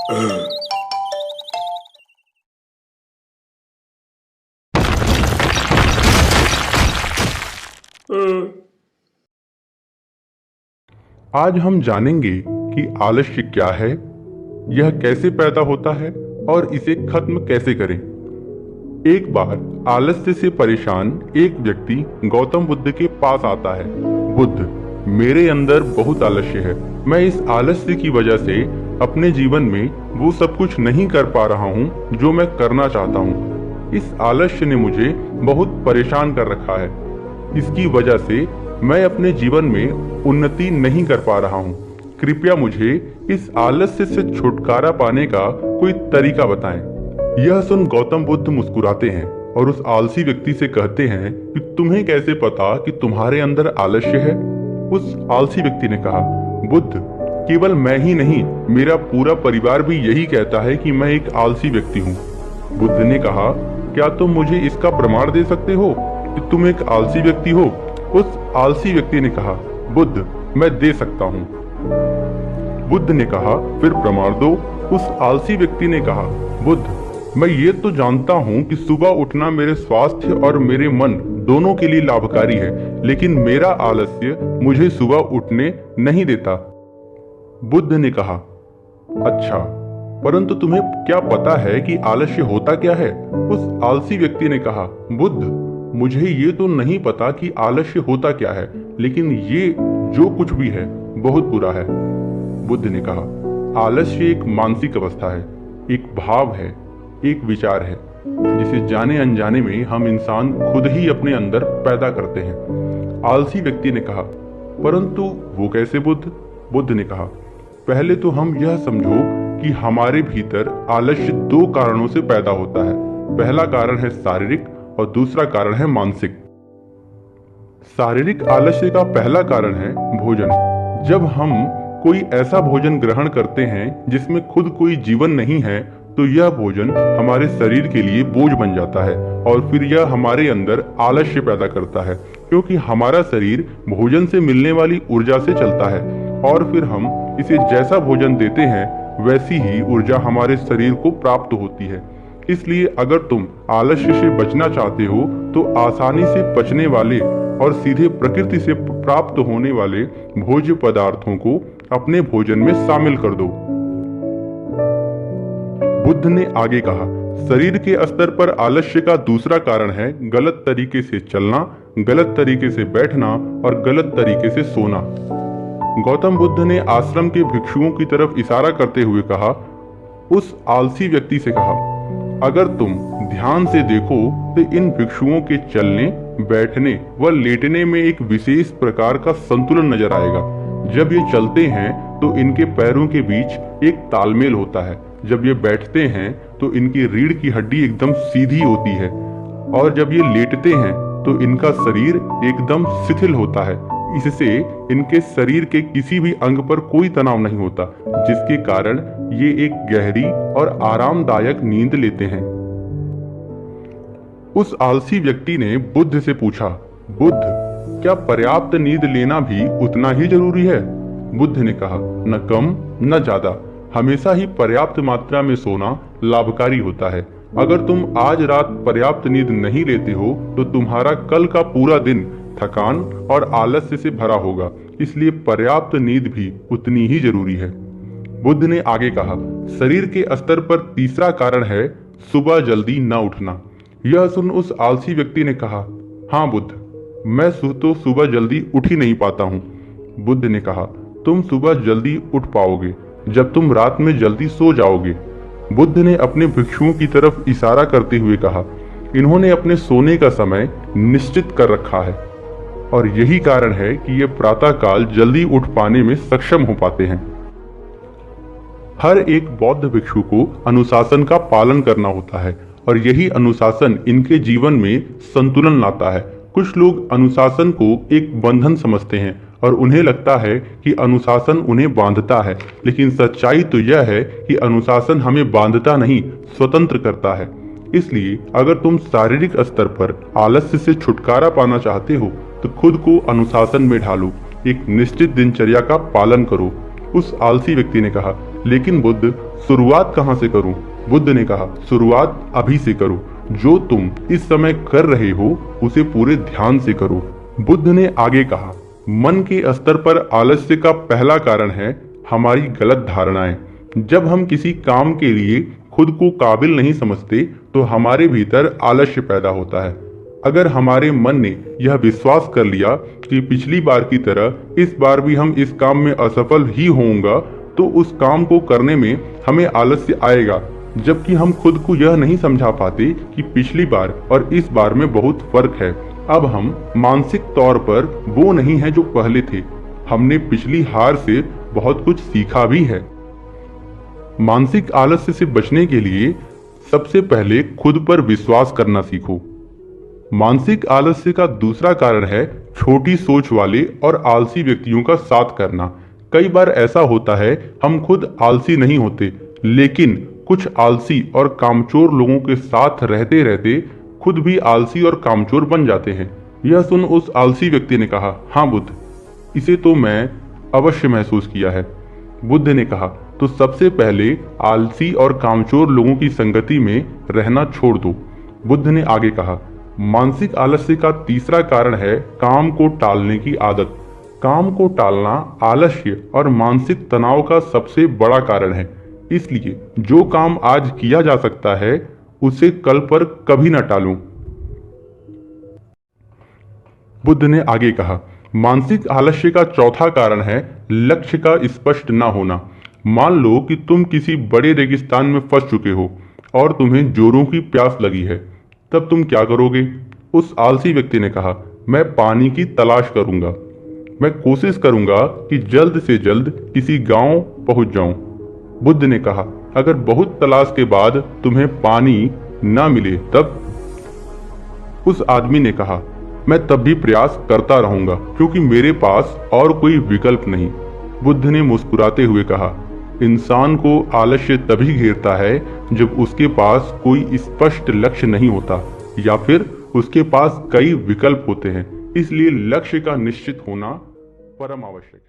आज हम जानेंगे कि आलस्य क्या है, यह कैसे पैदा होता है और इसे खत्म कैसे करें। एक बार आलस्य से परेशान एक व्यक्ति गौतम बुद्ध के पास आता है। बुद्ध, मेरे अंदर बहुत आलस्य है। मैं इस आलस्य की वजह से अपने जीवन में वो सब कुछ नहीं कर पा रहा हूँ जो मैं करना चाहता हूँ। इस आलस्य ने मुझे बहुत परेशान कर रखा है। इसकी वजह से मैं अपने जीवन में उन्नति नहीं कर पा रहा हूँ। कृपया मुझे इस आलस्य से छुटकारा पाने का कोई तरीका बताएं। यह सुन गौतम बुद्ध मुस्कुराते हैं और उस आलसी व्यक्ति से कहते हैं कि तुम्हें कैसे पता कि तुम्हारे अंदर आलस्य है? उस आलसी व्यक्ति ने कहा, बुद्ध, केवल मैं ही नहीं, मेरा पूरा परिवार भी यही कहता है कि मैं एक आलसी व्यक्ति हूँ। बुद्ध ने कहा, क्या तुम मुझे इसका प्रमाण दे सकते हो कि तुम एक आलसी व्यक्ति हो? उस आलसी व्यक्ति ने कहा, बुद्ध, मैं दे सकता हूँ। बुद्ध ने कहा, फिर प्रमाण दो। उस आलसी व्यक्ति ने कहा, बुद्ध, मैं ये तो जानता हूँ कि सुबह उठना मेरे स्वास्थ्य और मेरे मन दोनों के लिए लाभकारी है, लेकिन मेरा आलस्य मुझे सुबह उठने नहीं देता। बुद्ध ने कहा, अच्छा, परंतु तुम्हें क्या पता है कि आलस्य होता क्या है? उस आलसी व्यक्ति ने कहा, बुद्ध, मुझे ये तो नहीं पता कि आलस्य होता क्या है, लेकिन ये जो कुछ भी है बहुत बुरा है। बुद्ध ने कहा, आलस्य एक मानसिक अवस्था है, एक भाव है, एक विचार है, जिसे जाने अनजाने में हम इंसान खुद ही अपने अंदर पैदा करते हैं। आलसी व्यक्ति ने कहा, परंतु वो कैसे बुद्ध? बुद्ध ने कहा, पहले तो हम यह समझो कि हमारे भीतर आलस्य दो कारणों से पैदा होता है। पहला कारण है शारीरिक और दूसरा कारण है मानसिक। शारीरिक आलस्य का पहला कारण है भोजन। जब हम कोई ऐसा भोजन ग्रहण करते हैं जिसमें खुद कोई जीवन नहीं है, तो यह भोजन हमारे शरीर के लिए बोझ बन जाता है और फिर यह हमारे अंदर आलस्य पैदा करता है, क्योंकि हमारा शरीर भोजन से मिलने वाली ऊर्जा से चलता है और फिर हम इसे जैसा भोजन देते हैं वैसी ही ऊर्जा हमारे शरीर को प्राप्त होती है। इसलिए अगर तुम आलस्य से बचना चाहते हो तो आसानी से पचने वाले और सीधे प्रकृति से प्राप्त होने वाले भोज्य पदार्थों को अपने भोजन में शामिल कर दो। बुद्ध ने आगे कहा, शरीर के स्तर पर आलस्य का दूसरा कारण है गलत तरीके से चलना, गलत तरीके से बैठना और गलत तरीके से सोना। गौतम बुद्ध ने आश्रम के भिक्षुओं की तरफ इशारा करते हुए कहा, उस आलसी व्यक्ति से कहा, अगर तुम ध्यान से देखो तो इन भिक्षुओं के चलने, बैठने व लेटने में एक विशेष प्रकार का संतुलन नजर आएगा। जब ये चलते हैं तो इनके पैरों के बीच एक तालमेल होता है। जब ये बैठते हैं तो इनकी रीढ़ की हड्डी एकदम सीधी होती है और जब ये लेटते हैं तो इनका शरीर एकदम शिथिल होता है। इससे इनके शरीर के किसी भी अंग पर कोई तनाव नहीं होता, जिसके कारण ये एक गहरी और आरामदायक नींद लेते हैं। उस आलसी व्यक्ति ने बुद्ध से पूछा, बुद्ध, क्या पर्याप्त नींद लेना भी उतना ही जरूरी है? बुद्ध ने कहा, न कम न ज्यादा, हमेशा ही पर्याप्त मात्रा में सोना लाभकारी होता है। अगर तुम आज रात पर्याप्त नींद नहीं लेते हो तो तुम्हारा कल का पूरा दिन थकान और आलस्य से भरा होगा, इसलिए पर्याप्त नींद भी उतनी ही जरूरी है। बुद्ध ने आगे कहा, शरीर के स्तर पर तीसरा कारण है सुबह जल्दी न उठना। यह सुन उस आलसी व्यक्ति ने कहा, हाँ बुद्ध, मैं तो सुबह जल्दी उठ ही नहीं पाता हूँ। बुद्ध ने कहा, तुम सुबह जल्दी उठ पाओगे जब तुम रात में जल्दी सो जाओगे। बुद्ध ने अपने भिक्षुओं की तरफ इशारा करते हुए कहा, इन्होंने अपने सोने का समय निश्चित कर रखा है और यही कारण है कि ये प्रातः काल जल्दी उठ पाने में सक्षम हो पाते हैं। हर एक बौद्ध भिक्षु को अनुशासन का पालन करना होता है और यही अनुशासन इनके जीवन में संतुलन लाता है। कुछ लोग अनुशासन को एक बंधन समझते हैं और उन्हें लगता है कि अनुशासन उन्हें बांधता है, लेकिन सच्चाई तो यह है कि अनुशासन हमें बांधता नहीं, स्वतंत्र करता है। इसलिए अगर तुम शारीरिक स्तर पर आलस्य से छुटकारा पाना चाहते हो तो खुद को अनुशासन में ढालो, एक निश्चित दिनचर्या का पालन करो। उस आलसी व्यक्ति ने कहा, लेकिन बुद्ध, शुरुआत कहाँ से करूं? बुद्ध ने कहा, शुरुआत अभी से करो। जो तुम इस समय कर रहे हो उसे पूरे ध्यान से करो। बुद्ध ने आगे कहा, मन के स्तर पर आलस्य का पहला कारण है हमारी गलत धारणाएं। जब हम किसी काम के लिए खुद को काबिल नहीं समझते तो हमारे भीतर आलस्य पैदा होता है। अगर हमारे मन ने यह विश्वास कर लिया कि पिछली बार की तरह इस बार भी हम इस काम में असफल ही होंगे, तो उस काम को करने में हमें आलस्य आएगा। जबकि हम खुद को यह नहीं समझा पाते कि पिछली बार और इस बार में बहुत फर्क है। अब हम मानसिक तौर पर वो नहीं है जो पहले थे। हमने पिछली हार से बहुत कुछ सीखा भी है। मानसिक आलस्य से बचने के लिए सबसे पहले खुद पर विश्वास करना सीखो। मानसिक आलस्य का दूसरा कारण है छोटी सोच वाले और आलसी व्यक्तियों का साथ करना। कई बार ऐसा होता है हम खुद आलसी नहीं होते, लेकिन कुछ आलसी और कामचोर लोगों के साथ रहते रहते खुद भी आलसी और कामचोर बन जाते हैं। यह सुन उस आलसी व्यक्ति ने कहा, हाँ बुद्ध, इसे तो मैं अवश्य महसूस किया है। बुद्ध ने कहा, तो सबसे पहले आलसी और कामचोर लोगों की संगति में रहना छोड़ दो। बुद्ध ने आगे कहा, मानसिक आलस्य का तीसरा कारण है काम को टालने की आदत। काम को टालना आलस्य और मानसिक तनाव का सबसे बड़ा कारण है। इसलिए जो काम आज किया जा सकता है उसे कल पर कभी न टालो। बुद्ध ने आगे कहा, मानसिक आलस्य का चौथा कारण है लक्ष्य का स्पष्ट न होना। मान लो कि तुम किसी बड़े रेगिस्तान में फंस चुके हो और तुम्हें जोरों की प्यास लगी है, तब तुम क्या करोगे? उस आलसी व्यक्ति ने कहा, मैं पानी की तलाश करूंगा। मैं कोशिश करूंगा कि जल्द से जल्द किसी गांव पहुंच जाऊं। बुद्ध ने कहा, अगर बहुत तलाश के बाद तुम्हें पानी ना मिले तब? उस आदमी ने कहा, मैं तब भी प्रयास करता रहूंगा क्योंकि मेरे पास और कोई विकल्प नहीं। बुद्ध ने मुस्कुराते हुए कहा, इंसान को आलस्य तभी घेरता है जब उसके पास कोई स्पष्ट लक्ष्य नहीं होता या फिर उसके पास कई विकल्प होते हैं। इसलिए लक्ष्य का निश्चित होना परम आवश्यक है।